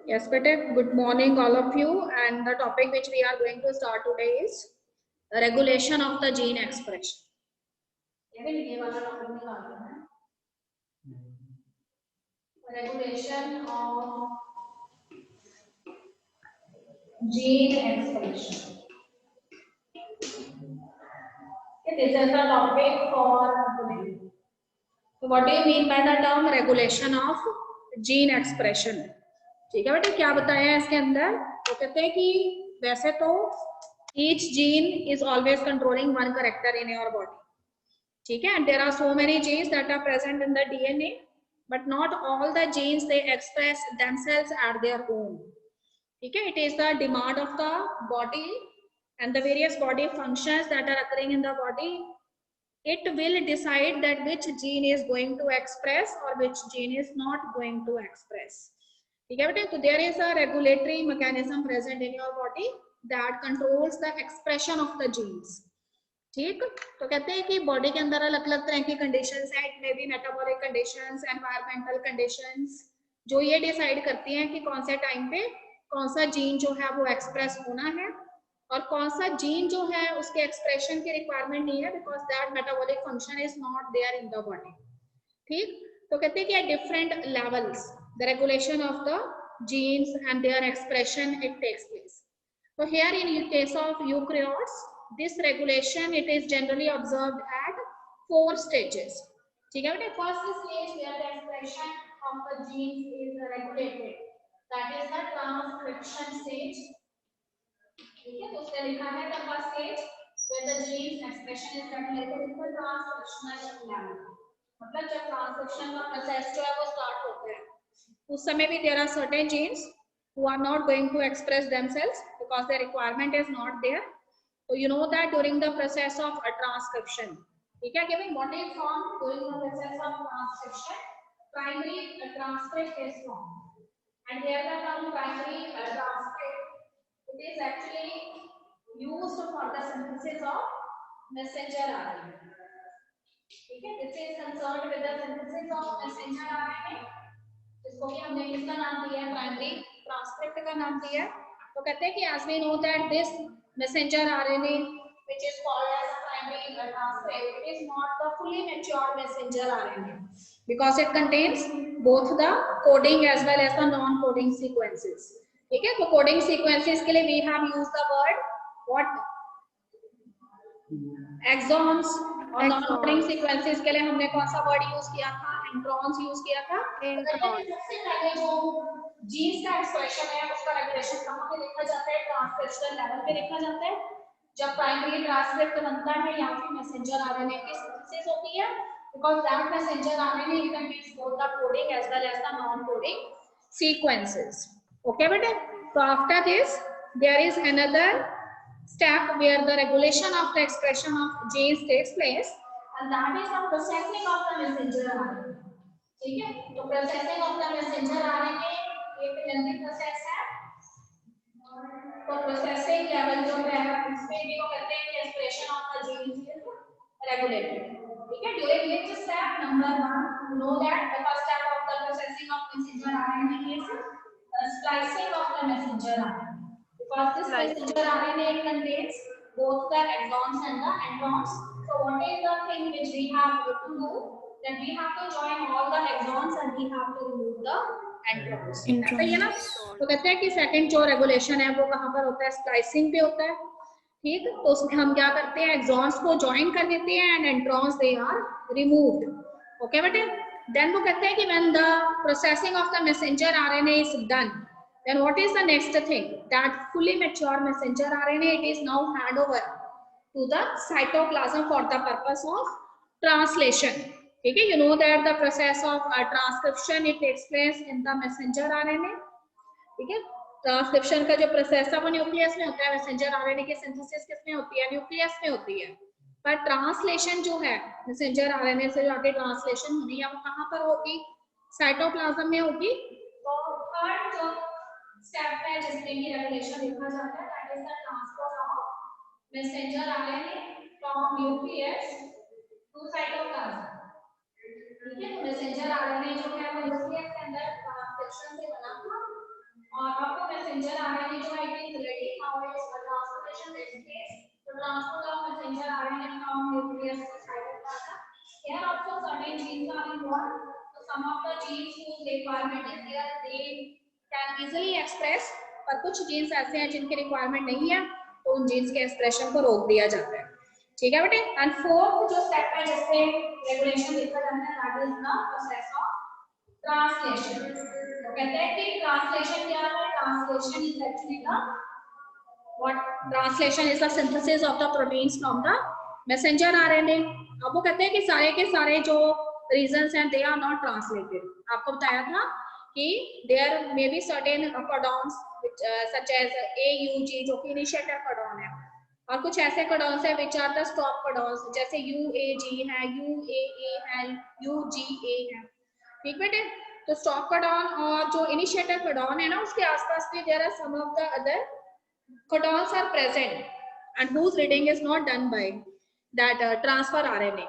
Yes, bete. Good morning, all of you. And the topic which we are going to start today is the regulation of the gene expression. Regulation of gene expression. This is the topic for today. So what do you mean by the term regulation of gene expression? ठीक है बेटे, क्या बताया है इसके अंदर? तो कहते हैं कि वैसे तो each gene is always controlling one character in your body. ठीक है, and there are so many genes that are present in the DNA, but not all the genes they express themselves at their own. ठीक है, it is the demand of the body and the various body functions that are occurring in the body. It will decide that which gene is going to express or which gene is not going to express. ठीक है बेटे, तो there is a regulatory mechanism present in your body that controls the expression of the genes. ठीक, तो कहते हैं कि body के अंदर अलग अलग तरह की कंडीशंस हैं. It may be metabolic conditions, environmental conditions, जो ये डिसाइड करती हैं कि कौन से टाइम पे कौन सा जीन जो है वो एक्सप्रेस होना है और कौन सा जीन जो है उसके एक्सप्रेशन की रिक्वायरमेंट नहीं है, because that metabolic function is not there in the body. ठीक, तो कहते हैं कि at different levels the regulation of the genes and their expression it takes place. So here in case of eukaryotes, this regulation it is generally observed at 4 stages. ठीक है बेटे, first stage where the expression of the genes is regulated, that is the transcription stage. ठीक है, तो उसने लिखा है the first stage where the genes expression is regulated is the transcriptional level. मतलब जब ट्रांसक्रिप्शन का प्रोसेस जो है वो स्टार्ट होता है, उस समय भी there are certain genes who are not going to express themselves because their requirement is not there. So you know that during the process of a transcription, ठीक है, giving what is formed during the process of transcription, primary transcript is formed, and here the term primary transcript, it is actually used for the synthesis of messenger RNA. ठीक है, this is concerned with the synthesis of messenger RNA, इसको भी हमने किसका नाम दिया है? Primary transcript का नाम दिया है. तो कहते हैं कि as we know that this messenger RNA which is called as a primary transcript, it is not the fully mature messenger RNA because it contains both the coding as well as the non-coding sequences. ठीक है, तो coding sequences के लिए we have used the word what? Exons. और non-coding sequences के लिए हमने कौन सा वर्ड यूज किया था? इंट्रॉन्स यूज किया था. सबसे पहले जो जीन्स का एक्सप्रेशन है उसका रेगुलेशन कहां पे देखा जाता है? ट्रांसक्रिप्शनल लेवल पे देखा जाता है, जब प्राइमरी ट्रांसक्रिप्ट बनता है या फिर मैसेंजर आरएनए की सिंथेसिस होती है, because that messenger RNA contains both the coding as well as the non coding sequences. Okay बेटे, तो after this there is another step where the regulation of the expression of genes takes place, and that is the processing of the messenger RNA. ठीक है, तो processing of the messenger RNA एक lengthy process है. तो processing level जो है उसमें भी वो कहते हैं कि expression of the genes is regulated. ठीक है, during which step number 1 know that the first step of the processing of messenger RNA is splicing of the messenger RNA. Because this messenger RNA contains both the exons and the introns. So what is the thing which we have to do? That we have to join all the exons and we have to remove the introns. सही है ना? तो कहते हैं कि second जो regulation है वो कहाँ पर होता है? स्प्लाइसिंग पे होता है. ठीक, तो उसमें हम क्या करते हैं? एक्सॉन्स को ज्वाइन कर देते हैं and introns they are removed. Okay बेटे, देन वो कहते हैं कि when the processing of the messenger RNA is done, then what is the next thing? That fully mature messenger RNA, it is now hand over to the cytoplasm for the purpose of translation. ठीक है, you know that the process of transcription it takes place in the messenger RNA. ठीक है, transcription का जो process है वो nucleus में होता है, मैसेंजर आरएनए की सिंथेसिस किसमें होती है? न्यूक्लियस में होती है. पर ट्रांसलेशन जो है मैसेंजर आरएनए से जो आगे ट्रांसलेशन होनी है वो कहाँ पर होगी? साइटोप्लाज्म में होगी. तो थर्ड जो स्टेप है जिसमें कि रेगुलेशन लिखा जाता है, that is the transfer of messenger RNA from nucleus to cytoplasm. ठीक है, तो मैसेंजर आरएनए जो है वो न्यूक्लियस के अंदर ट्रांसक्रिप्शन से बना था मैसेंजर आरएनए जो है it is ready how is transportation takes place तो transport of messenger RNA from nucleus to cytoplasm here also certain genes are involved so some of the genes whose requirement is there they can easily express पर कुछ genes ऐसे हैं जिनकी requirement नहीं है तो उन genes के expression को रोक दिया जाता है ठीक है बेटे एंड फोर्थ जो स्टेप है जिससे रेगुलेशन लिखा जाता है that is the process of translation तो कहते हैं कि ट्रांसलेशन क्या है translation is actually the what translation is the synthesis of the proteins from the messenger RNA अब वो कहते हैं कि सारे के सारे जो regions हैं they are not translated आपको बताया था कि there may be certain codons which such as AUG जो कि initiator codon है और कुछ ऐसे codons है which are the stop codons जैसे UAG है UAA है UGA है ठीक बेटे तो stop codon और जो initiator codon है ना उसके आसपास भी there are some of the other codons are present and whose reading is not done by that transfer RNA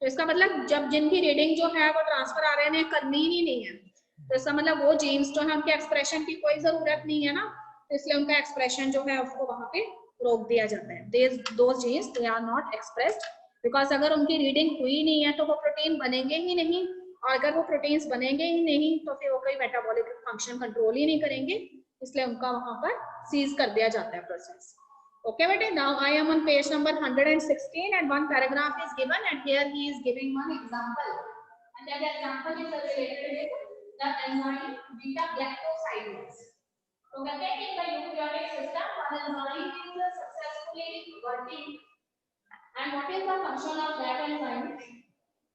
तो इसका मतलब जब जिनकी रीडिंग जो है वो ट्रांसफर RNA करनी ही नहीं है तो इसका मतलब वो जीन्स जो है उनके एक्सप्रेशन की कोई जरूरत नहीं है ना तो इसलिए उनका एक्सप्रेशन जो है उसको वहां पे रोक दिया जाता है those genes they are not expressed because अगर उनकी रीडिंग हुई नहीं है तो वो प्रोटीन बनेंगे ही नहीं और अगर वो प्रोटीन्स बनेंगे ही नहीं तो फिर वो कोई मेटाबॉलिक फंक्शन कंट्रोल ही नहीं करेंगे इसलिए उनका वहां पर सीज कर दिया जाता है process okay bete now I am on page number 116 and one paragraph is given and here he is giving one example and that example is related with the enzyme beta galactosidase तो कहते हैं कि in the eukaryotic system one enzyme is successfully working and what is the function of that enzyme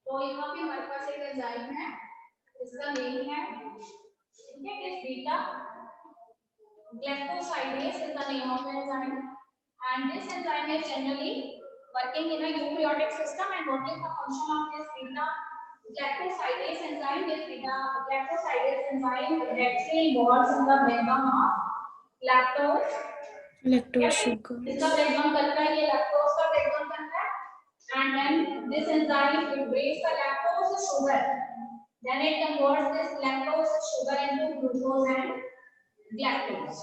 तो यहाँ पे हमारे पास एक enzyme है इसका नेम है ठीक है इस beta galactosidase is the name of the enzyme and this enzyme is generally working in a eukaryotic system and what is the function of this beta galactosidase enzyme this beta galactosidase enzyme actually involves in the breakdown of lactose sugar इसका breakdown करता है ये lactose का breakdown करता है and then this enzyme it breaks the lactose sugar then it converts this lactose sugar into glucose and galactose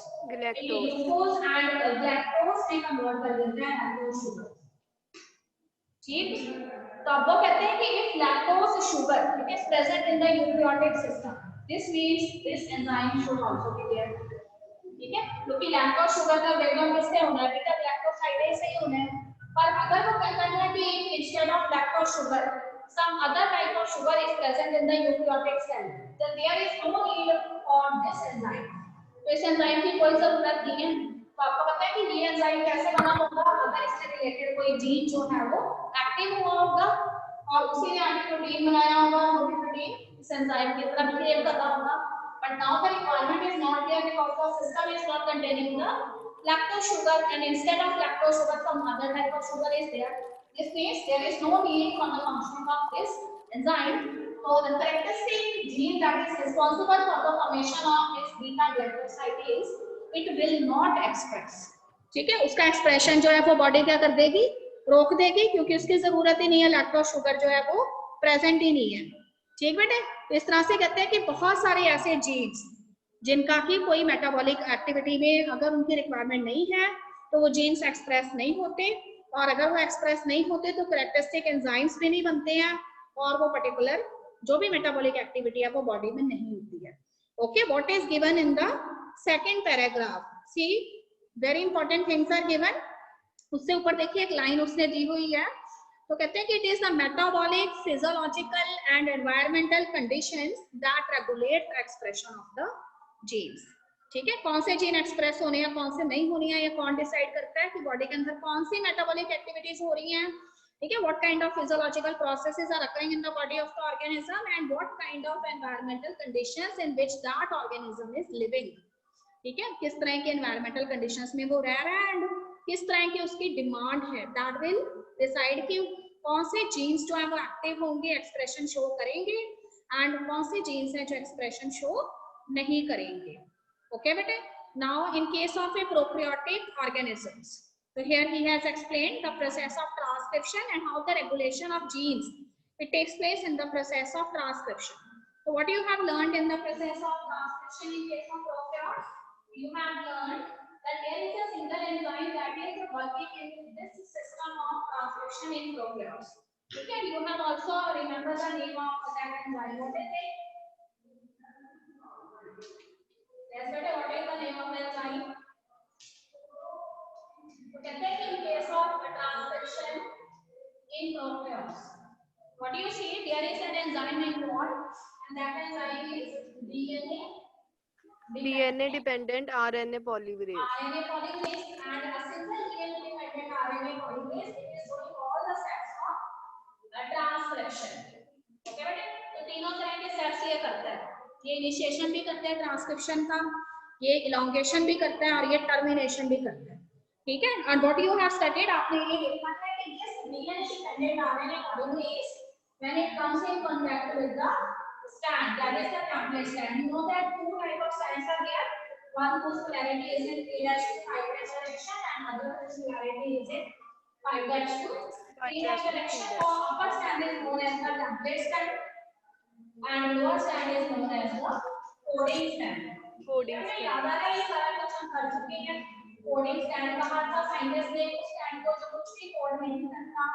glucose and galactose में convert कर देते हैं lactose sugar ठीक तो अब वो कहते हैं कि if lactose sugar it is present in the eukaryotic system this means this enzyme should also be there ठीक है क्योंकि lactose sugar का ब्रेकडाउन किससे होना है बेटा galactosidase से ही होना है पर अगर वो कहता है कि instead of lactose sugar some other type of sugar is present in the eukaryotic cell then there is no need for this enzyme तो इस एंजाइम की कोई जरूरत नहीं है तो आपको पता है कि ये एंजाइम कैसे बना होगा अगर इससे रिलेटेड कोई जीन जो है वो एक्टिव हुआ होगा और उसी ने आगे प्रोटीन बनाया होगा वो भी प्रोटीन इस एंजाइम की तरह बिहेव कर रहा होगा but now the requirement is not there because the system is not containing the lactose sugar and instead of lactose sugar some other type of sugar is there this means there is no need for the function of this enzyme so the characteristic gene that is responsible for the formation of this beta galactosidase it will not express ठीक है उसका expression जो है वो body क्या कर देगी रोक देगी क्योंकि उसकी जरूरत ही नहीं है लैक्टोज शुगर जो है वो प्रेजेंट ही नहीं है ठीक बेटे तो इस तरह से कहते हैं कि बहुत सारे ऐसे जीन्स जिनका की कोई मेटाबॉलिक एक्टिविटी में अगर उनकी रिक्वायरमेंट नहीं है तो वो जीन्स एक्सप्रेस नहीं होते और अगर वो एक्सप्रेस नहीं होते तो कैरेक्टरिस्टिक एंजाइम्स भी नहीं बनते हैं और वो पर्टिकुलर जो भी मेटाबॉलिक एक्टिविटी है वो बॉडी में नहीं होती है okay what is given in the second paragraph see very important things are given उससे ऊपर देखिए एक लाइन उसने दी हुई है तो कहते हैं कि it is the metabolic physiological and environmental conditions that regulate the expression of the genes ठीक है कौन से जीन एक्सप्रेस होने हैं कौन से नहीं होने हैं ये कौन डिसाइड करता है कि बॉडी के अंदर कौन सी मेटाबॉलिक एक्टिविटीज हो रही हैं ठीक है what kind of physiological processes are occurring in the body of the organism and what kind of environmental conditions in which that organism is living ठीक है किस तरह के एनवायरमेंटल कंडीशंस में वो रह रहा है एंड किस तरह की उसकी डिमांड है दैट विल डिसाइड कि कौन से जीन्स जो है वो एक्टिव होंगे एक्सप्रेशन शो करेंगे एंड कौन से जीन्स हैं जो एक्सप्रेशन शो नहीं करेंगे ओके बेटे now in case of A prokaryotic organisms so here he has explained the process of transcription and how the regulation of genes it takes place in the process of transcription so what you have learned in the process of transcription in case of prokaryotes you have learned that there is a single enzyme that is working in this system of transcription in prokaryotes. Okay, you have also remember the name of that enzyme. What is it? Yes, better. What is the name of the enzyme? So, कहते हैं कि in case of transcription in prokaryotes, what do you see? There is an enzyme involved, and that enzyme is DNA dependent RNA polymerase. RNA polymerase and a single DNA dependent RNA polymerase. It is doing all the steps of transcription. Okay बेटे, तो तीनों तरह के steps ये करता है. ये initiation भी करता है ट्रांसक्रिप्शन का, ये इलोंगेशन भी करता है और ये टर्मिनेशन भी करता है. ठीक है. And what you have studied, आपने ये देखा है कि this DNA dependent RNA polymerase when it comes in contact with the strand, that is the template strand. You know that two type of strands are there. One whose polarity is in 3' to 5' direction and other whose polarity is in 5' to 3' direction. So upper strand is known as the template strand and lower strand is known as the coding strand. Coding strand. याद आ रहा है, ये सारा कुछ हम कर चुके हैं. कोडिंग स्टैंड कहा था, साइंटिस्ट ने उस स्टैंड को जो कुछ भी कोड नहीं करता,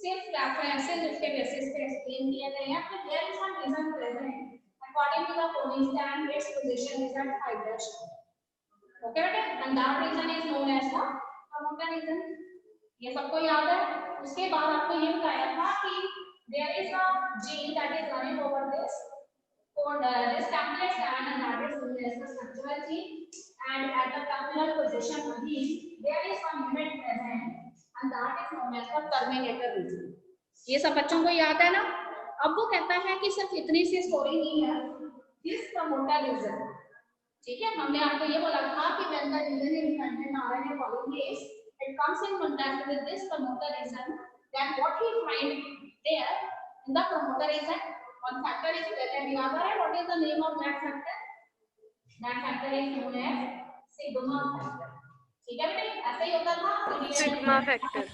सिर्फ रेफरेंसेस उसके बेसिस पे एक्सप्लेन किए गए हैं. तो there is some region present according to the coding strand its position is at 5'. Okay बेटा, and that region is known as the promoter region. ये सबको याद है. उसके बाद आपको ये बताया था कि there is a gene that is running over this this template strand and that is known as the structural gene, and at the terminal position again there is one unit present and that is known as the terminator region. ये सब बच्चों को याद है ना. अब वो कहता है कि सिर्फ इतनी सी स्टोरी नहीं है, दिस प्रमोटर रीजन. ठीक है, हमने आपको ये बोला था कि when the DNA dependent RNA polymerase it comes in contact with this promoter region, then what we find there in the promoter region, one factor is present. याद है what is the name of that factor? That factor is known as sigma factor. ठीक है बेटे, ऐसा ही होता था sigma factor.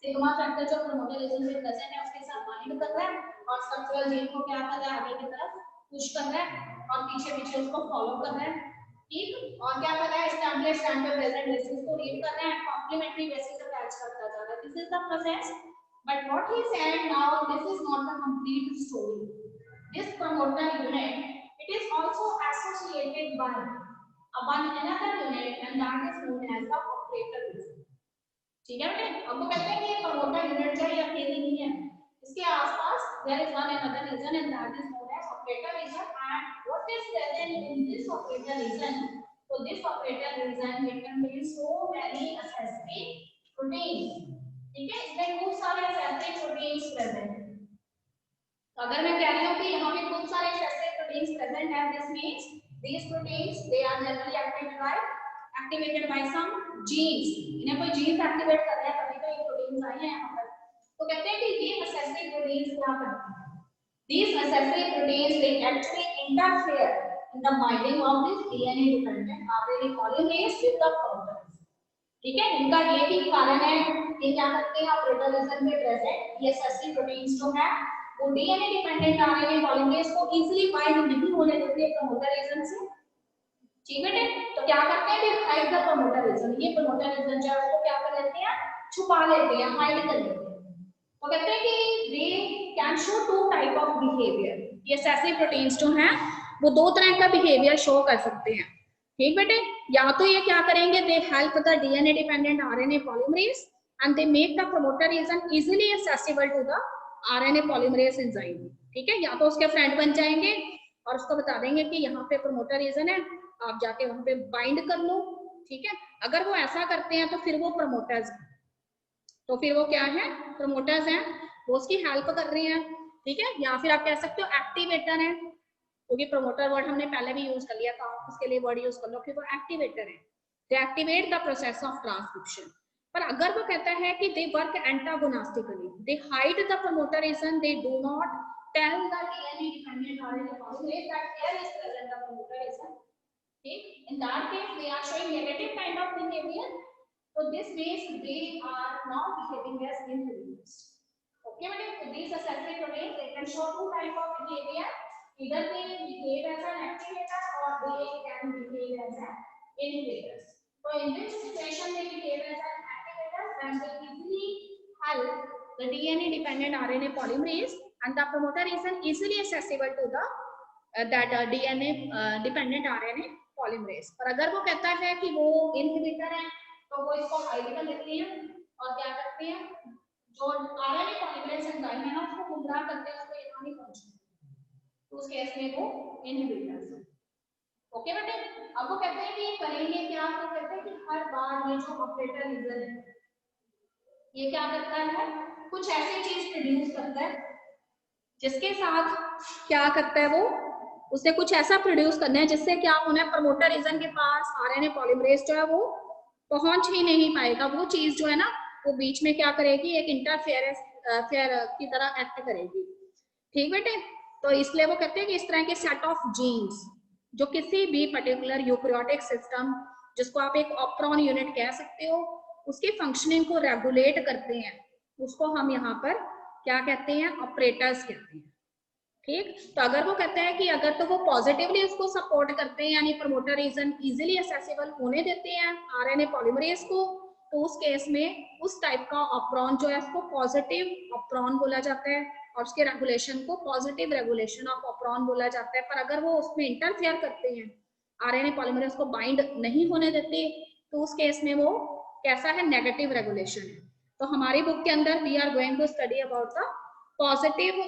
Sigma factor जो promoter reason में प्रेजेंट है उसके साथ बाइंड कर रहा है और स्ट्रक्चरल जीन को क्या कर रहा है, आगे की तरफ पुश कर रहा है और पीछे पीछे उसको फॉलो कर रहा है. ठीक, और क्या कर रहा है, टेम्पलेट स्ट्रैंड पे प्रेजेंट बेसिस को रीड कर रहा है, कॉम्प्लीमेंट्री बेसिस अटैच करता जा रहा है. This is the process. But what he said now, this is not the complete story. This promoter unit, it is also associated by one another unit and that is known as the operator region. ठीक है बेटे, आपको कहते हैं कि ये promoter unit जो है अकेली नहीं है, इसके आसपास there is one another region and that is known as operator region. And what is present in this operator region? So this operator region it contains so many accessory proteins. ठीक है, इसमें खूब सारे accessory proteins present हैं. अगर मैं कह रही हूँ कि यहाँ पे खूब सारे accessory proteins present हैं, this means these proteins they are generally activated by some genes. इन्हें कोई genes activate कर रहे हैं तभी तो ये proteins आए हैं यहाँ पर. तो कहते हैं कि ये accessory proteins क्या करते हैं? These accessory proteins they actually interfere in the binding of this DNA dependent RNA polymerase with the promoter. ठीक है, इनका ये भी कारण है कि क्या करते हैं ऑपरेटर रीजन में प्रेजेंट ये accessory proteins जो है वो DNA डिपेंडेंट RNA पॉलीमरेज को इजीली बाइंड नहीं होने देते प्रमोटर रीजन से. ठीक है, तो क्या करते हैं, फिर हाइड द प्रमोटर रीजन. ये प्रमोटर रीजन जो है उसको क्या कर लेते हैं, छुपा लेते हैं, हाइड कर लेते हैं. तो कहते हैं कि they can show two type of behavior. ये accessory proteins जो हैं वो दो तरह का बिहेवियर शो कर सकते हैं. ठीक बेटे, या तो ये क्या करेंगे, they help the DNA dependent RNA polymerase and they make the promoter region easily accessible to the RNA polymerase enzyme. ठीक है, या तो उसके फ्रेंड बन जाएंगे और उसको बता देंगे कि यहाँ पे प्रमोटर रीजन है, आप जाके वहां पे बाइंड कर लो. ठीक है, अगर वो ऐसा करते हैं तो फिर वो प्रमोटर्स, तो फिर वो क्या है, प्रमोटर्स हैं, वो उसकी हेल्प कर रहे हैं. ठीक है, या फिर आप कह सकते हो एक्टिवेटर है, क्योंकि प्रमोटर वर्ड हमने पहले भी यूज कर लिया था, उसके लिए वर्ड यूज कर लो कि वो एक्टिवेटर है. They activate the process of transcription. पर अगर वो कहता है कि they work antagonistically, they hide the promoter region, they do not tell the DNA dependent RNA polymerase that here is present the promoter region. ठीक, in that case they are showing negative kind of behaviour. So this means they are not behaving as inhibitors. Okay, but these accessory proteins they can show two type of behavior. Either they behave as an activator or they can behave as inhibitors. So in which situation they behave as an activators and they easily help the DNA dependent RNA polymerase and the promoter region easily accessible to the DNA dependent RNA polymerase. पर अगर वो कहता है कि वो inhibitor है तो वो इसको हाइड कर लेते हैं और क्या करते हैं, जो RNA polymerase एंजाइम है ना उसको गुमराह करते हैं, उसको यहाँ नहीं पहुंचते, तो उस केस में वो inhibitors है। ओके बेटे, अब वो कहते हैं कि ये करेंगे क्या, तो कहते हैं कि हर बार ये जो ऑपरेटर रीजन है ये क्या करता है, कुछ ऐसी चीज प्रोड्यूस करता है जिसके साथ क्या करता है, वो उसे कुछ ऐसा प्रोड्यूस करना है जिससे क्या होना है, प्रमोटर रीजन के पास आरएनए पॉलीमरेज जो है वो पहुंच ही नहीं पाएगा। वो चीज जो है ना वो बीच में क्या करेगी, एक इंटरफेरेंस की तरह एक्ट करेगी। ठीक बेटे, तो इसलिए वो कहते हैं कि इस तरह के सेट ऑफ जीन्स जो किसी भी पर्टिकुलर यूकैरियोटिक सिस्टम, जिसको आप एक ऑपरॉन यूनिट कह सकते हो, उसकी फंक्शनिंग को रेगुलेट करते हैं, उसको हम यहाँ पर क्या कहते हैं, ऑपरेटर्स कहते हैं। ठीक, तो अगर वो कहते हैं कि अगर तो वो पॉजिटिवली उसको सपोर्ट करते हैं, यानी प्रमोटर रीजन इजीली एक्सेसिबल होने देते हैं आरएनए पॉलीमरेज को, तो उस केस में उस टाइप का ऑपरॉन जो है उसको पॉजिटिव ऑपरॉन बोला जाता है और उसके रेगुलेशन को पॉजिटिव रेगुलेशन ऑफ ऑपरॉन बोला जाता है। पर अगर वो उसमें इंटरफेयर करते हैं, आरएनए पॉलीमरेज को बाइंड नहीं होने देते, तो उस केस में वो कैसा है, नेगेटिव रेगुलेशन है। तो हमारी बुक के अंदर we are going to study about the positive,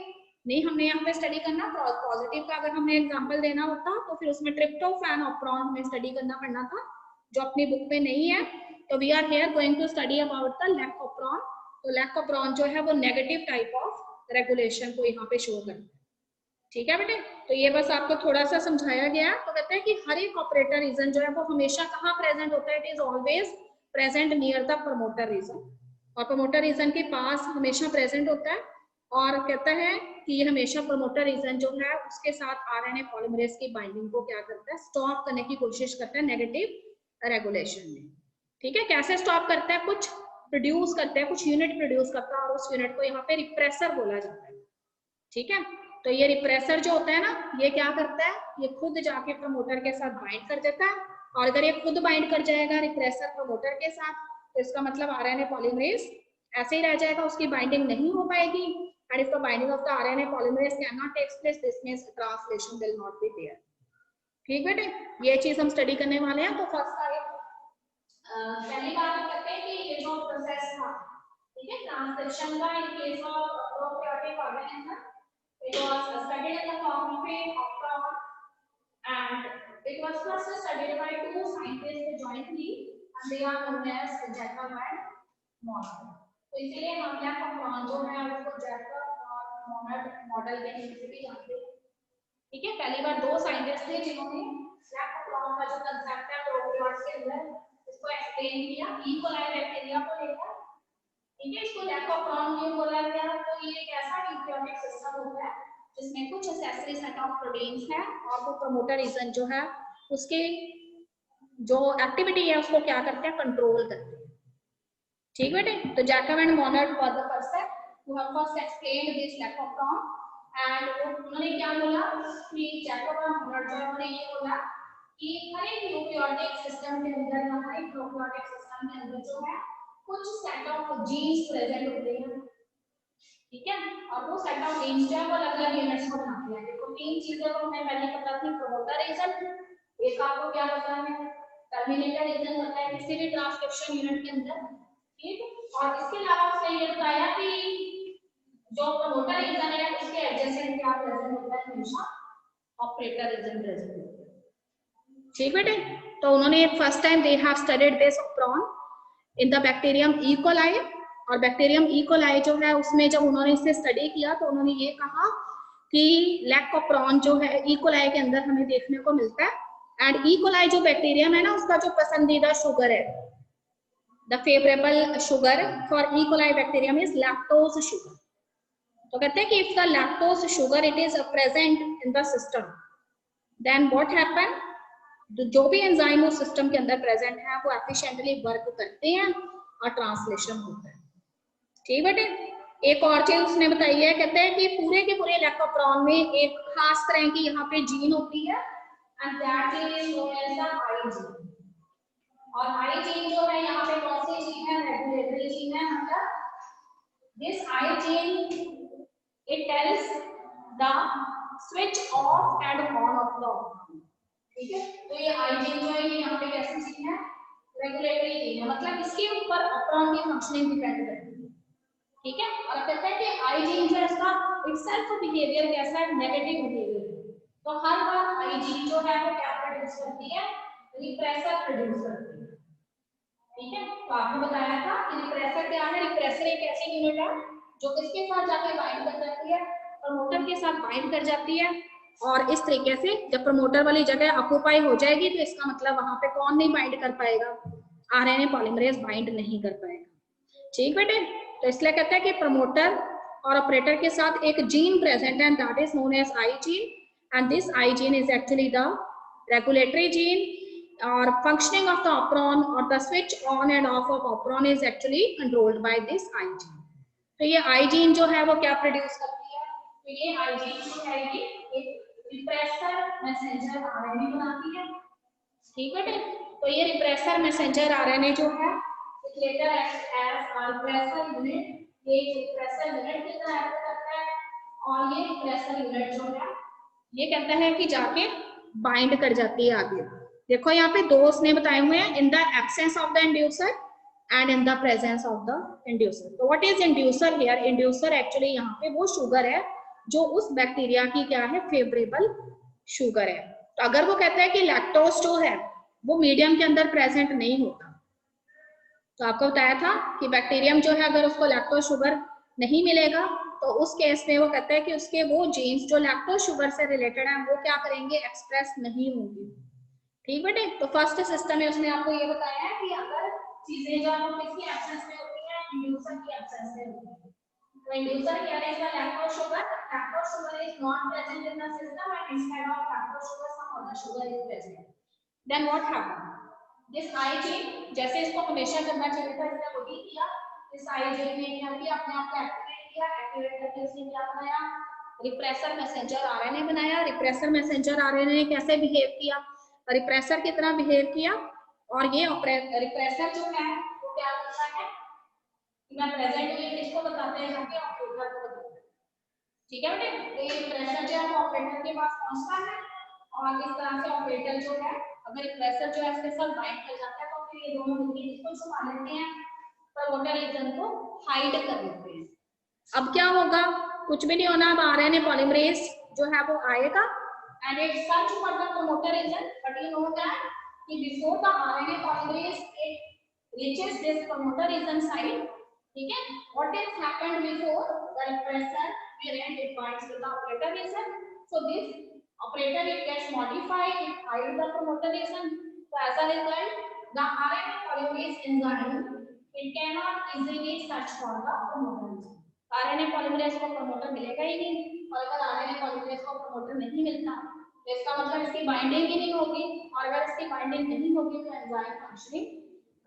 नहीं हमने यहाँ पे स्टडी करना पॉजिटिव का, अगर हमने एग्जांपल देना होता तो फिर उसमें ट्रिप्टोफैन ऑपरॉन हमें स्टडी करना पड़ना था, जो अपनी बुक में नहीं है। तो we are here going to study about the lac operon. तो लैक ऑपरॉन जो है वो नेगेटिव टाइप ऑफ रेगुलेशन को यहाँ पे शो करता है। ठीक है बेटे, तो ये बस आपको थोड़ा सा समझाया गया। तो कहते हैं कि हर एक ऑपरेटर रीजन जो है वो हमेशा कहाँ प्रेजेंट होता है, it is always present near the promoter region, और प्रमोटर रीजन के पास हमेशा प्रेजेंट होता है। और कहता है कि ये हमेशा प्रमोटर रीजन जो है उसके साथ आरएनए पॉलीमरेज की बाइंडिंग को क्या करता है, स्टॉप करने की कोशिश करता है नेगेटिव रेगुलेशन में। ठीक है, कैसे स्टॉप करता है, कुछ प्रोड्यूस करता है, कुछ यूनिट प्रोड्यूस करता है और उस यूनिट को यहाँ पे रिप्रेसर बोला जाता है। ठीक है, तो ये रिप्रेसर जो होता है ना, ये क्या करता है, ये खुद जाके प्रमोटर के साथ बाइंड कर देता है, और अगर ये खुद बाइंड कर जाएगा रिप्रेसर प्रमोटर के साथ, तो इसका मतलब आरएनए पॉलीमरेज ऐसे ही रह जाएगा, उसकी बाइंडिंग नहीं हो पाएगी, and if the binding of the RNA polymerase cannot take place, this means translation will not be there. ठीक बेटे, ये चीज हम स्टडी करने वाले हैं। तो फर्स्ट पहली बात हम करते हैं कि ये जो प्रोसेस था, ठीक है, ट्रांसक्रिप्शन का, in case of prokaryotic organism, it was studied in the form of a opron, and it was first studied by two scientists jointly, and they are known as Jacob and Monod। तो इसलिए हम lack operon जो है उसको Jacob और मोनड model के नाम से भी जानते हैं। ठीक है, पहली बार दो साइंटिस्ट थे जिन्होंने लैक ऑपरॉन का जो कांसेप्ट है प्रोकैरियोट्स के अंदर इसको एक्सप्लेन किया, ई कोलाई बैक्टीरिया को लेकर। ठीक है, इसको लैक ऑपरॉन क्यों बोला गया, तो ये एक ऐसा यूकैरियोटिक सिस्टम होता है जिसमें कुछ एक्सेसरी सेट ऑफ प्रोटीन्स है, और वो प्रमोटर रीजन जो है उसके जो एक्टिविटी है उसको क्या करते हैं, कंट्रोल करते हैं। ठीक बेटे, तो Jacob and Monod were the person who have first explained this lac operon, and उन्होंने क्या बोला कि जैकब और मोनड जो उन्होंने ये बोला कि हर एक यूकैरियोटिक सिस्टम के अंदर या हर एक प्रोकैरियोटिक सिस्टम के अंदर जो है कुछ सेट ऑफ जीन्स प्रेजेंट होते हैं। ठीक है, और वो सेट ऑफ जीन्स जो है वो अलग-अलग यूनिट्स को बनाते हैं। देखो तीन चीजें तो हमें पहले पता थी, प्रमोटर रीजन, एक आपको क्या पता है, टर्मिनेटर रीजन होता है किसी भी ट्रांसक्रिप्शन यूनिट के अंदर। ठीक, और इसके अलावा उसने ये बताया कि जो प्रमोटर रीजन है उसके एडजेसेंट क्या प्रेजेंट होता है, हमेशा ऑपरेटर रीजन प्रेजेंट होता है। ठीक बेटे, तो उन्होंने first time they have studied this operon in the bacterium E coli, और बैक्टीरियम ई कोलाई जो है उसमें जब उन्होंने इसे स्टडी किया तो उन्होंने ये कहा कि लैक ऑपरॉन जो है ई कोलाई के अंदर हमें देखने को मिलता है, एंड ई कोलाई जो बैक्टीरियम है ना उसका जो पसंदीदा शुगर है, the favorable sugar for E. coli bacterium is lactose sugar। तो कहते हैं कि if the lactose sugar it is present in the system, then what happen, जो भी एंजाइम उस सिस्टम के अंदर प्रेजेंट है वो एफिशिएंटली वर्क करते हैं और ट्रांसलेशन होता है। ठीक बेटे, एक और चीज उसने बताई है, कहते हैं कि पूरे के पूरे लैक ऑपरॉन में एक खास तरह की यहाँ पे जीन होती है, and that is known as the I gene. और आई जीन जो है यहाँ पे कौन सी जीन है, रेगुलेटरी जीन है, मतलब this I gene it tells the switch off and on of the opron, ठीक है। तो ये I gene जो है ये यहाँ पे कैसी जीन है, रेगुलेटरी जीन है, मतलब इसके ऊपर ऑपरॉन की फंक्शनिंग डिपेंड करती है, ठीक है। और कहते हैं कि I gene जो है इसका इटसेल्फ बिहेवियर कैसा है, नेगेटिव बिहेवियर। तो हर बार I gene जो है वो क्या प्रोड्यूस करती है, रिप्रेसर प्रोड्यूस करती है, ठीक है। तो आपको बताया था कि रिप्रेसर क्या है, रिप्रेसर एक ऐसी यूनिट है जो किसके साथ जाके बाइंड कर जाती है, प्रमोटर के साथ बाइंड कर जाती है, और इस तरीके से जब प्रमोटर वाली जगह ऑक्यूपाई हो जाएगी तो इसका मतलब वहां पे कौन नहीं बाइंड कर पाएगा, आरएनए पॉलीमरेज बाइंड नहीं कर पाएगा, ठीक बेटे। तो इसलिए कहते हैं कि प्रमोटर और ऑपरेटर के साथ एक जीन प्रेजेंट है, that is known as I gene, and this I gene is actually the regulatory gene, or functioning of the operon or the switch on and off of operon is actually controlled by this I gene। तो ये I gene जो है वो क्या produce करती है, तो ये I gene जो है ये एक रिप्रेसर मैसेंजर आरएनए बनाती है, ठीक है। तो ये रिप्रेसर मैसेंजर आरएनए जो है it later act as repressor unit, ये रिप्रेसर यूनिट की तरह एक्ट करता है, और ये रिप्रेसर यूनिट जो है ये कहता है कि जाके बाइंड कर जाती है आगे। देखो यहाँ पे दो उसने बताए हुए हैं, in the absence of the inducer and in the presence of the inducer. तो what is inducer here, inducer actually यहाँ पे वो शुगर है जो उस बैक्टीरिया की क्या है, फेवरेबल शुगर है। तो अगर वो कहता है कि लैक्टोज जो है वो मीडियम के अंदर प्रेजेंट नहीं होता, तो आपको बताया था कि बैक्टीरियम जो है अगर उसको लैक्टोज शुगर नहीं मिलेगा तो उस केस में वो कहता है कि उसके वो जीन्स जो लैक्टोज शुगर से रिलेटेड है वो क्या करेंगे, एक्सप्रेस नहीं होंगे, ठीक बेटे। तो फर्स्ट सिस्टम में उसने आपको ये बताया है कि अगर चीजें जो है किसकी एब्सेंस में होती है, इंड्यूसर की एब्सेंस में होती है। तो इंड्यूसर क्या है, इसका lactose sugar is not present in the system and instead of lactose sugar some other sugar is present, then what happen, this I gene जैसे इसको हमेशा करना चाहिए था इसने वही किया, इस आई जीन ने क्या किया, अपने आप को एक्टिवेट किया, एक्टिवेट करके उसने क्या बनाया, रिप्रेसर मैसेंजर आरएनए बनाया। रिप्रेसर मैसेंजर आरएनए कैसे बिहेव किया, रिप्रेसर की तरह बिहेव किया, और ये रिप्रेसर जो है वो क्या करता है कि मैं प्रेजेंट हुई किसको बताते हैं, जाके ऑपरेटर को बताते हैं, ठीक है बेटे। तो ये रिप्रेसर जो है वो ऑपरेटर के पास पहुंचता है, और इस तरह से ऑपरेटर जो है अगर रिप्रेसर जो है इसके साथ बाइंड कर जाता है तो फिर ये दोनों मिलकर इसको छुपा लेते हैं, प्रमोटर रीजन को हाइड कर लेते हैं। अब क्या होगा, कुछ भी नहीं होना, अब आरएनए पॉलीमरेज जो है वो आएगा and it search for the promoter region, but you know that before the RNA polymerase it reaches this promoter region site, ठीक है। what has happened before, the repressor wherein it binds to the operator region, so this operator it gets modified, it hides the promoter region, so as a result the RNA polymerase enzyme it cannot easily search for the promoter region, RNA polymerase को promoter मिलेगा ही नहीं, और अगर RNA polymerase को promoter नहीं मिलता तो इसका मतलब इसकी बाइंडिंग ही नहीं होगी, और अगर इसकी बाइंडिंग नहीं होगी तो एंजाइम फंक्शनिंग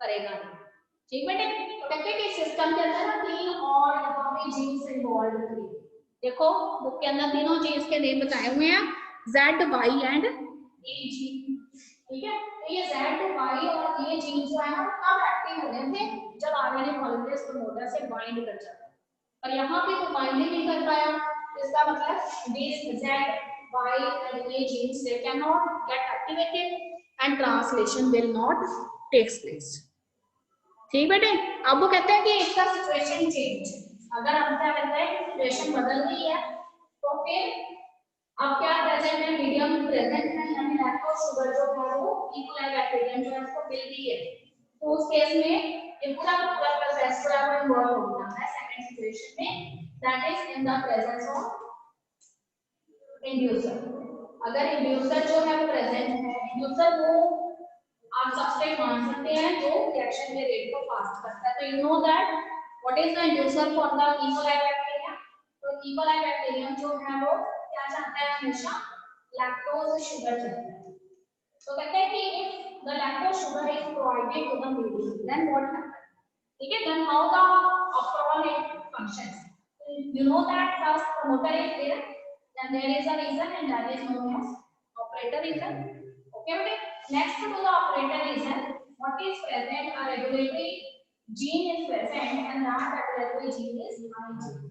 करेगा नहीं, ठीक बेटे। तो कहते हैं कि सिस्टम के अंदर ना 3 और यहाँ पे जीन्स इन्वॉल्व थे, देखो बुक के अंदर तीनों जीन्स के नेम बताए हुए हैं, Z, Y and E gene, ठीक है। तो ये Z, Y और E जीन जो है ना कब एक्टिव हो रहे थे, जब आरएनए पॉलीमरेज प्रमोटर से बाइंड कर जाता है, और यहाँ पे तो बाइंडिंग नहीं कर पाया, इसका मतलब these Z, Y and E genes they cannot get activated and translation will not takes place, ठीक बेटे। अब वो कहते हैं कि इसका सिचुएशन चेंज, अगर अब क्या कहते हैं सिचुएशन बदल गई है तो फिर अब क्या प्रेजेंट है, मीडियम प्रेजेंट है, यानी लैक्टोज शुगर जो है वो इक्वल बैक्टीरियम जो है उसको मिल गई है, तो उस केस में ये पूरा प्रोसेस जो है वो इन्वॉल्व हो जाता है सेकंड सिचुएशन में, that is in the presence of inducer. अगर इंड्यूसर जो है वो प्रेजेंट है, इंड्यूसर वो आप सबस्ट्रेट मान सकते हैं जो रिएक्शन के रेट को फास्ट करता है, तो you know that what is the inducer for the E coli bacterium, तो इकोलाई बैक्टीरियम जो है वो क्या चाहता है, हमेशा लैक्टोज शुगर चाहता है, तो कहते हैं कि if the lactose sugar is provided to the medium then what happens, ठीक है, then how the operon functions, you know that first promoter is there, then there is a region and that is known as operator region, okay बेटे। next to the operator region what is present, a regulatory gene is present, and that regulatory gene is I gene.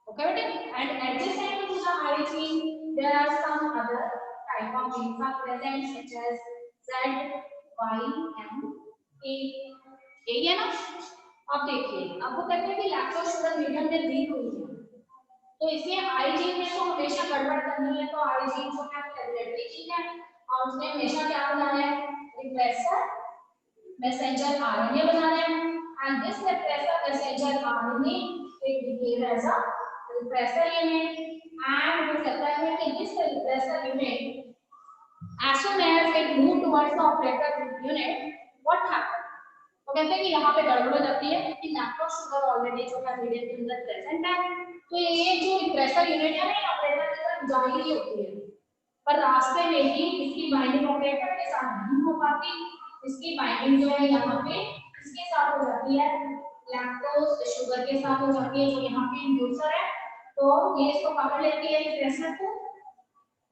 Okay, and adjacent to the I gene, there are some other type of genes are present, such as Z, Y, M, A. यही है ना? अब देखिए, अब वो कहते हैं कि लैक्टोज शुगर मीडियम में दी हुई है, तो इसलिए आई जीन में तो हमेशा गड़बड़ करनी है, तो आई जीन जो है रेगुलेटरी जीन है और उसने हमेशा क्या बनाना है, रिप्रेसर मैसेंजर आरएनए बनाना है, and this repressor messenger RNA it behave as a repressor unit, and वो कहता है कि this repressor unit as soon as it move towards the operator unit, what happens? तो कहते हैं कि यहाँ पे गड़बड़ हो जाती है क्योंकि लैक्टोज शुगर ऑलरेडी जो है मीडियम के अंदर प्रेजेंट है, तो ये जो रिप्रेसर यूनिट है ना ऑपरेटर के साथ जा रही होती है, पर रास्ते में ही इसकी बाइंडिंग ऑपरेटर के साथ नहीं हो पाती, इसकी बाइंडिंग जो है यहाँ पे इसके साथ हो जाती है, लैक्टोज शुगर के साथ हो जाती है, जो यहाँ पे इंड्यूसर है, तो ये इसको पकड़ लेती है रिप्रेसर को,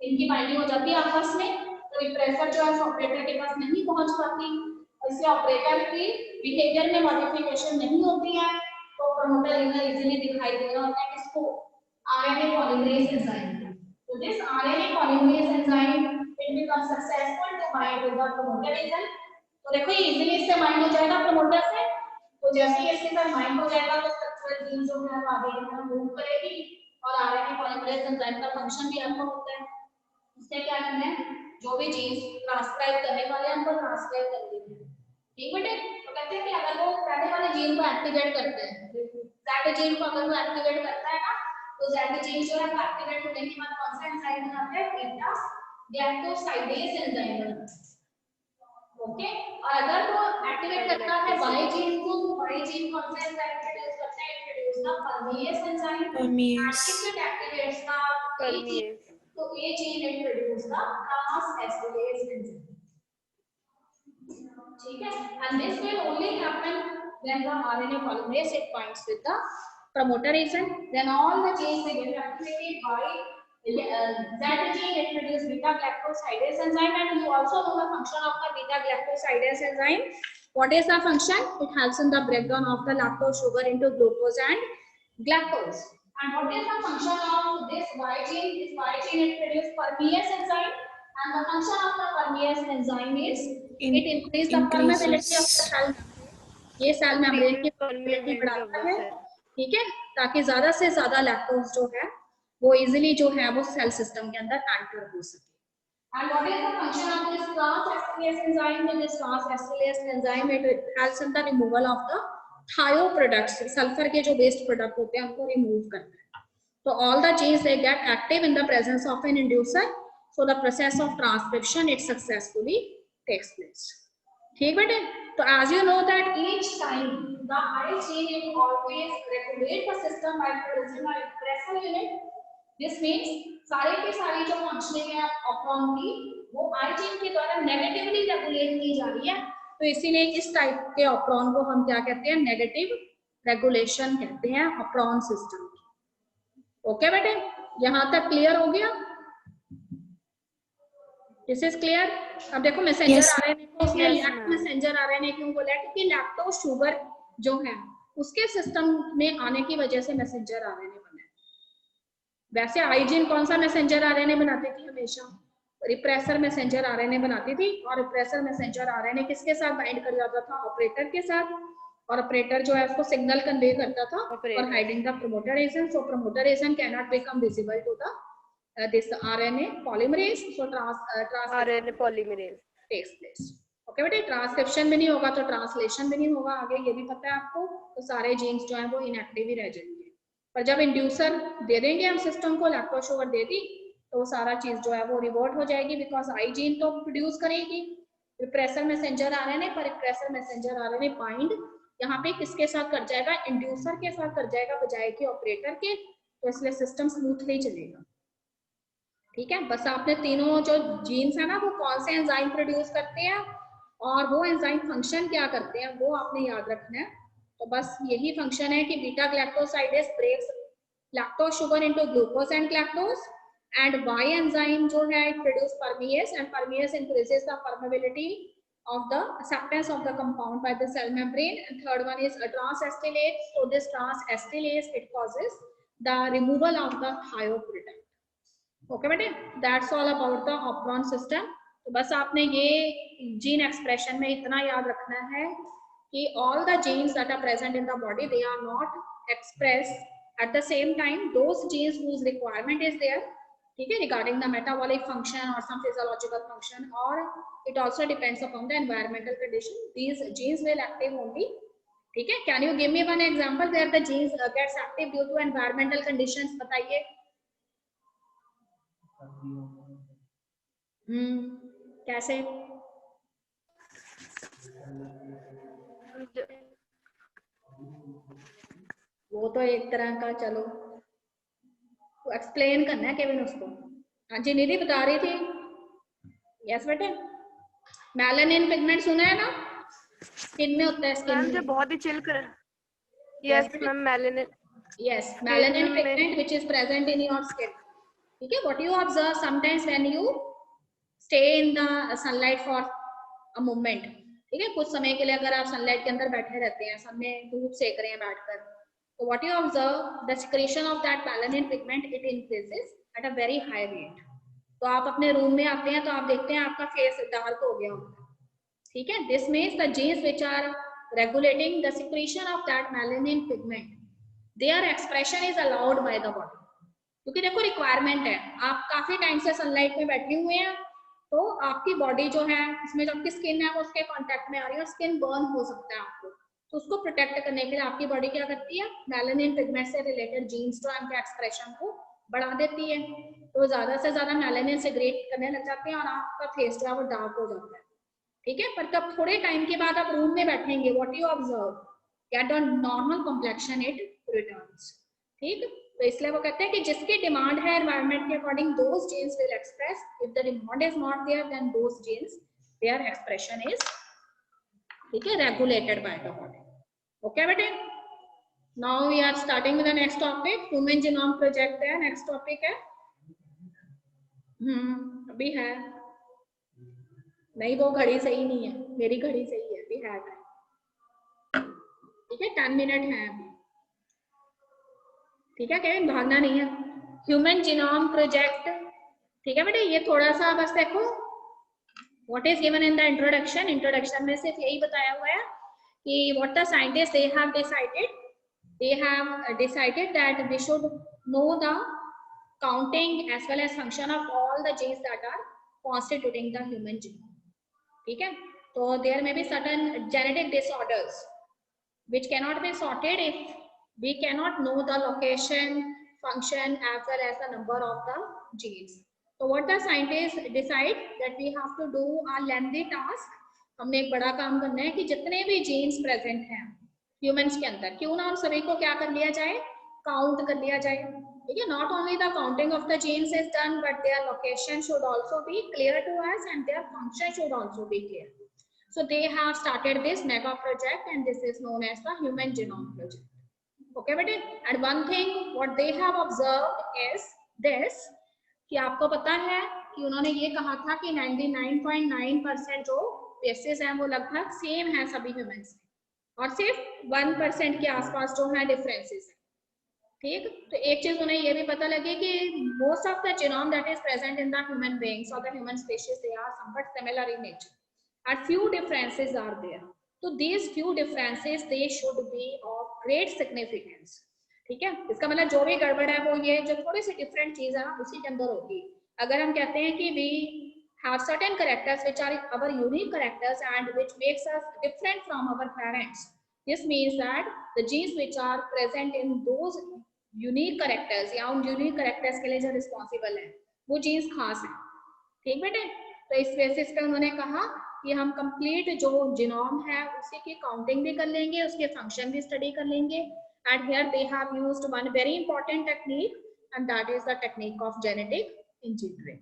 इनकी बाइंडिंग हो जाती है आपस में, तो रिप्रेसर जो है ऑपरेटर के पास नहीं पहुंच पाती, इसलिए ऑपरेटर की बिहेवियर में मॉडिफिकेशन नहीं होती है, तो प्रमोटर इजीली दिखाई दे रहा होता है किसको, आरएनए पॉलीमरेज एंजाइम। तो this RNA polymerase enzyme it become successful to bind with the promoter region, तो देखो ये इजीली इससे बाइंड हो जाएगा प्रमोटर से, तो जैसे ही इसके साथ बाइंड हो जाएगा तो स्ट्रक्चरल जीन जो है आगे की तरफ मूव करेगी, और आरएनए पॉलीमरेज एंजाइम का फंक्शन भी आपको होता है, इससे क्या करना है, जो भी जीन्स ट्रांसक्राइब करने वाले हैं उनको ट्रांसक्राइब कर देते हैं, ठीक बेटे। तो कहते हैं कि अगर वो पहले वाले जीन को एक्टिवेट करते हैं, Z जीन को अगर वो एक्टिवेट करता है ना, तो Z जीन जो है एक्टिवेट होने के बाद कौन सा एंजाइम बनाता है, बीटा ग्लाइकोसाइडेज एंजाइम बनाता है, ओके। और अगर वो एक्टिवेट करता है Y जीन को, तो Y जीन कौन सा एंजाइम प्रोड्यूस करता है, it produce the permease enzyme, Permease. If it activates the A gene, तो A gene it produce the trans-esterase enzyme, ठीक है, and this will only happen when the RNA polymerase it binds with the promoter agent, then all the genes they get activated by that gene it produce beta galactosidase enzyme, and you also know the function of the beta galactosidase enzyme. What is the function? It helps in the breakdown of the lactose sugar into glucose and galactose. And what is the function of this Y gene? This Y gene it produces permease enzyme, and the function of the permease enzyme is it increase the permeability of the cell. ये cell membrane की permeability बढ़ाता है, ठीक है, ताकि ज्यादा से ज्यादा लैक्टोज जो है वो इजीली जो है वो सेल सिस्टम के अंदर एंटर हो सके। And what is the function of this trans-esterase enzyme? This trans-esterase enzyme it helps in the removal of the थायो प्रोडक्ट्स, सल्फर के जो वेस्ट प्रोडक्ट होते हैं उनको रिमूव करता है, तो all the genes they get active in the presence of an inducer, so the process of transcription it successfully takes place, ठीक बेटे। तो as you know that each time the I gene it always regulate the system by producing a repressor unit, this means सारे के सारी जो functioning है operon की वो आई जीन के द्वारा नेगेटिवली रेगुलेट की जा रही है, तो इसीलिए इस टाइप के ऑपरॉन को हम क्या कहते हैं, नेगेटिव रेगुलेशन कहते हैं ऑपरॉन सिस्टम की, ओके बेटे, यहां तक क्लियर हो गया, दिस इज क्लियर। अब देखो मैसेंजर आरएनए को उसने लैक्ट मैसेंजर आरएनए क्यों बोला है, क्योंकि लैक्टोज शुगर जो है उसके सिस्टम में आने की वजह से मैसेंजर आरएनए बना है, वैसे आई जीन कौन सा मैसेंजर आरएनए बनाती थी, हमेशा रिप्रेसर मैसेंजर आरएनए बनाती थी, और रिप्रेसर मैसेंजर आरएनए किसके साथ बाइंड कर जाता था, ऑपरेटर के साथ, और ऑपरेटर जो है उसको सिग्नल कन्वे करता था और hiding the promoter agent, so promoter agent can not become visible to the this RNA polymerase, so RNA polymerase takes place, okay बेटे। ट्रांसक्रिप्शन भी नहीं होगा तो ट्रांसलेशन भी नहीं होगा, आगे ये भी पता है आपको, तो सारे जीन्स जो है वो इनएक्टिव ही रह जाएंगे, पर जब इंड्यूसर दे देंगे हम सिस्टम को, लैक्टोज शुगर दे दी, तो सारा चीज जो है वो रिवर्ट हो जाएगी, बिकॉज आई जीन तो प्रोड्यूस करेगी रिप्रेसर मैसेंजर आरएनए, पर रिप्रेसर मैसेंजर आरएनए बाइंड यहाँ पे किसके साथ कर जाएगा, इंड्यूसर के साथ कर जाएगा बजाय कि ऑपरेटर के, तो इसलिए सिस्टम स्मूथली चलेगा, ठीक है। बस आपने तीनों जो जीन्स है ना वो कौन से एंजाइम प्रोड्यूस करते हैं और वो एंजाइम फंक्शन क्या करते हैं वो आपने याद रखना है, तो बस यही फंक्शन है कि beta glycosidase breaks lactose sugar into glucose and lactose, and Y enzyme जो है it produce permease, and permease increases the permeability of the acceptance of the compound by the cell membrane, and third one is a transacetylase. So this transacetylase, it causes the removal of the thioprotein. Okay बेटे, that's all about the operon system. तो बस आपने ये gene expression में इतना याद रखना है कि all the genes that are present in the body, they are not express at the same time those genes whose requirement is there, ठीक है, रिगार्डिंग द मेटाबॉलिक फंक्शन और सम फिजियोलॉजिकल फंक्शन, और it also depends upon the environmental condition. These genes will active only, ठीक है. Can you give me one example where the genes gets active due to environmental conditions? बताइए. कैसे? वो तो एक तरह का, चलो तो एक्सप्लेन करना है केविन उसको. हाँ जी, निधि बता रही थी. यस बेटे, मेलानिन पिगमेंट सुना है ना, स्किन में होता है. स्किन में जो बहुत ही चिल कर. Yes ma'am, melanin. Yes, melanin pigment which is present in your skin. ठीक है. What you observe sometimes when you stay in the sunlight for a moment, ठीक है, कुछ समय के लिए अगर आप सनलाइट के अंदर बैठे रहते हैं, सन में धूप सेक रहे हैं बैठकर, तो what you observe, the secretion of that melanin pigment it increases at a very high rate. तो आप अपने रूम में आते हैं तो आप देखते हैं आपका फेस डार्क हो गया होगा, ठीक है. This means the genes which are regulating the secretion of that melanin pigment, their expression is allowed by the body. क्योंकि देखो रिक्वायरमेंट है, आप काफी टाइम से सनलाइट में बैठे हुए हैं, तो आपकी बॉडी जो है इसमें जो आपकी स्किन है वो उसके कांटेक्ट में आ रही है और स्किन बर्न हो सकता है आपको. तो उसको प्रोटेक्ट करने के लिए आपकी बॉडी क्या करती है, मेलानिन पिगमेंट से रिलेटेड जीन्स जो है एक्सप्रेशन को बढ़ा देती है. तो ज्यादा से ज्यादा मेलानिन सेक्रेट करने लग जाते हैं और आपका फेस जो है वो डार्क हो जाता है, ठीक है. पर तब थोड़े टाइम के बाद आप रूम में बैठेंगे, what you observe, that the normal complexion it returns, ठीक. तो इसलिए वो कहते हैं कि जिसकी डिमांड है एनवायरनमेंट के according, those genes will express. If the demand is not there, then those genes their expression is, ठीक है, regulated by the body. Okay बेटे, now we are starting with the next topic. Human genome project है next topic है. अभी है नहीं, वो घड़ी सही नहीं है, मेरी घड़ी सही है, अभी है, ठीक है. 10 मिनट है अभी, ठीक है. केविन भागना नहीं है. ह्यूमन जीनोम प्रोजेक्ट, ठीक है बेटे. ये थोड़ा सा बस देखो what is given in the introduction. Introduction में सिर्फ यही बताया हुआ है कि what the scientist they have decided that we should know the counting as well as function of all the genes that are constituting the human genome, ठीक है. तो there may be certain genetic disorders which cannot be sorted if we cannot know the location, function as well as the number of the genes. So what the scientists decide that we have to do a lengthy task. हमने एक बड़ा काम करना है कि जितने भी genes present हैं humans के अंदर, क्यों ना उन सभी को क्या कर लिया जाए, काउंट कर लिया जाए, ठीक है. Not only the counting of the genes is done, but their location should also be clear to us and their function should also be clear. So they have started this mega project and this is known as the Human Genome Project. Okay, but and one thing what they have observed is this, कि आपको पता है कि उन्होंने ये कहा था कि 99.9% जो केसेस हैं वो लगभग सेम है सभी ह्यूमंस में, और सिर्फ 1% के आसपास जो है डिफरेंसेस है, ठीक. तो एक चीज उन्हें ये भी पता लगी कि most of the genome that is present in the human beings और the human species, they are somewhat similar in nature. And few differences are there. So these few differences they should be of great significance. ठीक है. इसका मतलब जो भी गड़बड़ है वो ये जो थोड़ी सी डिफरेंट चीज है उसी के अंदर होगी. अगर हम कहते हैं कि we have certain characters which are our unique characters and which makes us different from our parents, this means that the genes which are present in those unique characters या उन unique characters के लिए जो responsible है वो genes खास है, ठीक बेटे. तो इस बेसिस पे उन्होंने कहा कि हम कंप्लीट जो जीनोम है उसी की काउंटिंग भी कर लेंगे, उसके फंक्शन भी स्टडी कर लेंगे. And here they have used one very important technique and that is the technique of genetic engineering,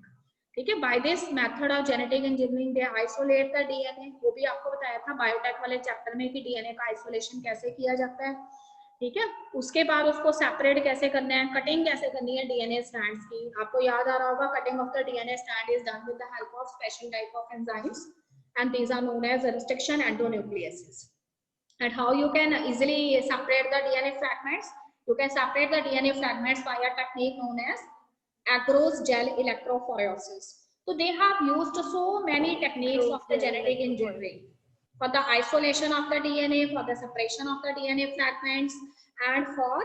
ठीक है. By this method of genetic engineering they isolate the DNA. वो भी आपको बताया था बायोटेक वाले चैप्टर में कि डीएनए का आइसोलेशन कैसे किया जाता है, ठीक है. उसके बाद उसको सेपरेट कैसे करना है, कटिंग कैसे करनी है डीएनए स्ट्रैंड्स की. आपको याद आ रहा होगा cutting of the DNA strand is done with the help of special type of enzymes. and these are known as restriction endonucleases. And how you can easily separate the DNA fragments? You can separate the DNA fragments by a technique known as Agarose gel electrophoresis. So they have used so many techniques of the genetic engineering for the isolation of the DNA, for the separation of the DNA fragments, and for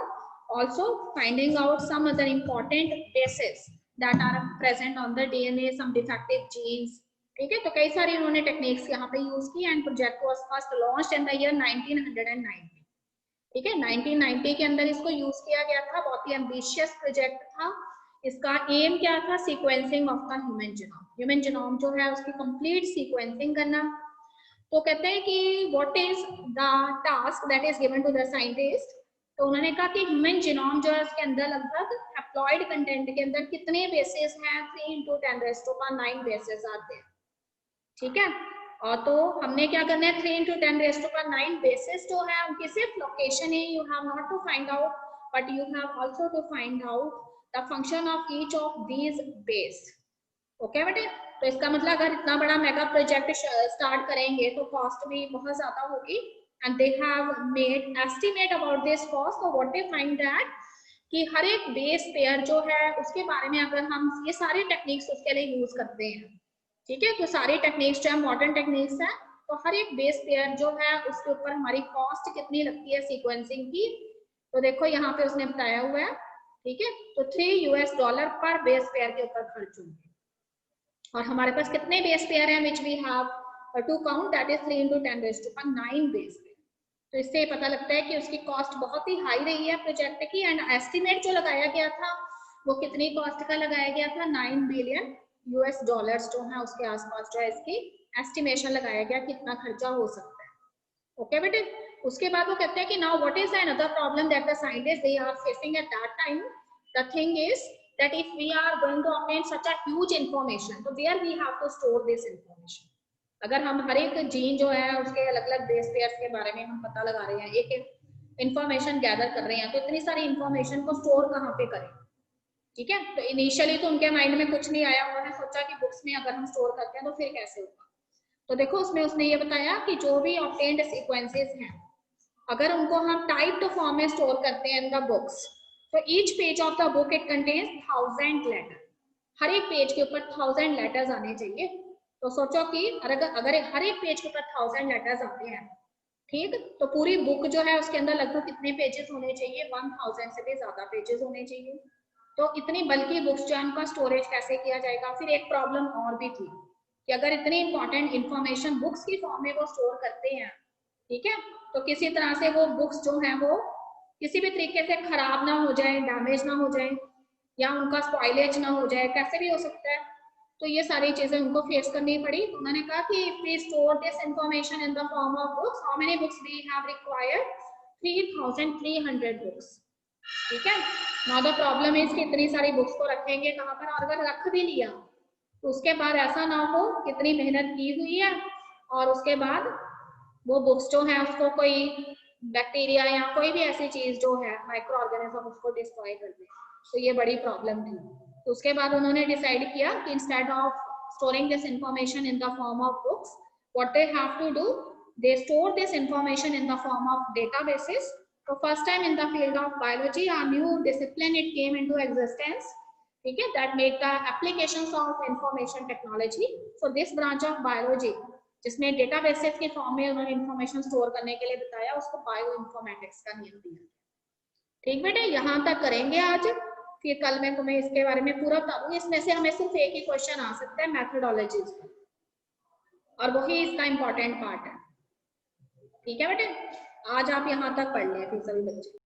also finding out some other important bases that are present on the DNA, some defective genes. ठीक है, तो कई सारी उन्होंने techniques यहाँ पे use की and project was first launched in the year 1990. ठीक है, 1990 के अंदर इसको यूज किया गया था. बहुत ही एम्बिशियस प्रोजेक्ट था. इसका एम क्या था? Sequencing of the human genome. Human genome जो है उसकी कंप्लीट सीक्वेंसिंग करना. तो कहते हैं कि what is the task that is given to the scientist. तो उन्होंने कहा कि ह्यूमन जीनोम जो है उसके अंदर लगभग हैप्लॉइड कंटेंट के अंदर कितने बेसेस हैं? 3 × 10⁹ बेसेस आते हैं. ठीक है, और तो हमने क्या करना है? 3 × 10⁹ बेसिस जो है उनकी सिर्फ लोकेशन है. You have not to find out, but you have also to find out the function of each of these base. Okay बेटे, तो इसका मतलब अगर इतना बड़ा मेगा प्रोजेक्ट स्टार्ट करेंगे तो कॉस्ट भी बहुत ज्यादा होगी. And they have made estimate about this cost. तो व्हाट दे फाइंड दैट कि हर एक बेस पेयर जो है उसके बारे में अगर हम ये सारे टेक्निक्स उसके लिए यूज करते हैं, ठीक है, तो सारी टेक्निक्स जो है मॉडर्न टेक्निक्स है, तो हर एक बेस पेयर जो है उसके ऊपर हमारी कॉस्ट कितनी लगती है सीक्वेंसिंग की. तो देखो यहाँ पे उसने बताया हुआ है. ठीक है, तो $3 पर बेस पेयर के ऊपर खर्च होंगे. और हमारे पास कितने बेस पेयर हैं which we have to count, that is 3 × 10⁹ base pair. तो इससे पता लगता है कि उसकी कॉस्ट बहुत ही हाई रही है प्रोजेक्ट की. एंड एस्टिमेट जो लगाया गया था वो कितनी कॉस्ट का लगाया गया था? $9 बिलियन जो है उसके आसपास जो है इसकी एस्टिमेशन लगाया गया कितना खर्चा हो सकता है. ओके बेटे, उसके बाद वो कहते हैं कि now what is another problem that the scientist they are facing at that time. The thing is that if we are going to obtain such a huge information, so where we have to store this information. अगर हम हर एक gene जो है उसके अलग अलग base pairs के बारे में हम पता लगा रहे हैं, एक एक इंफॉर्मेशन गैदर कर रहे हैं, तो इतनी सारी इंफॉर्मेशन को स्टोर कहाँ पे करें? ठीक है, तो इनिशियली तो उनके माइंड में कुछ नहीं आया. उन्होंने सोचा कि बुक्स में अगर हम स्टोर करते हैं तो फिर कैसे होगा. तो देखो उसमें उसने ये बताया कि जो भी ऑब्टेन्ड सीक्वेंसेस हैं अगर उनको हम टाइप्ड फॉर्म में स्टोर करते हैं इन द बुक्स, तो each page of the book it contains 1000 letter. हर एक पेज के ऊपर 1000 लेटर्स आने चाहिए. तो सोचो कि अगर हर एक पेज के ऊपर 1000 लेटर्स आते हैं, ठीक, तो पूरी बुक जो है उसके अंदर लगभग कितने पेजेस होने चाहिए? 1000 से भी ज्यादा पेजेस होने चाहिए. तो इतनी बल्कि बुक्स जो है उनका स्टोरेज कैसे किया जाएगा? फिर एक प्रॉब्लम और भी थी कि अगर इतनी इंपॉर्टेंट इंफॉर्मेशन बुक्स की फॉर्म में वो स्टोर करते हैं, ठीक है, तो किसी तरह से वो बुक्स जो है वो किसी भी तरीके से खराब ना हो जाए, डैमेज ना हो जाए, या उनका स्पॉइलेज ना हो जाए, कैसे भी हो सकता है. तो ये सारी चीजें उनको फेस करनी पड़ी. उन्होंने कहा कि we store this information in the form of books. How many books we have required? 3300 books. ठीक है, नाउ द प्रॉब्लम इज कि इतनी सारी बुक्स को रखेंगे कहाँ पर? और अगर रख भी लिया तो उसके बाद ऐसा ना हो कितनी मेहनत की हुई है और उसके बाद वो बुक्स जो है उसको कोई बैक्टीरिया या कोई भी ऐसी चीज जो है माइक्रो ऑर्गेनिज्म उसको डिस्ट्रॉय कर दे. तो ये बड़ी प्रॉब्लम थी. तो उसके बाद उन्होंने डिसाइड किया कि instead of storing this information in the form of books, what they have to do, they store this information in the form of databases. So first time in the field of biology, a new discipline it came into existence. ठीक है, that make the applications of information technology. So this branch of biology, जिसमें databases के form में उन्होंने information store करने के लिए बताया, उसको बायो इन्फॉर्मेटिक्स का नाम दिया. ठीक बेटे, यहाँ तक करेंगे आज. फिर कल मैं तुम्हें इसके बारे में पूरा बता दूंगी. इसमें से हमें सिर्फ एक ही क्वेश्चन आ सकता है मेथोडोलॉजी का, और वही इसका इंपॉर्टेंट पार्ट है. ठीक है बेटे, आज आप यहाँ तक पढ़ लें फिर सभी बच्चे.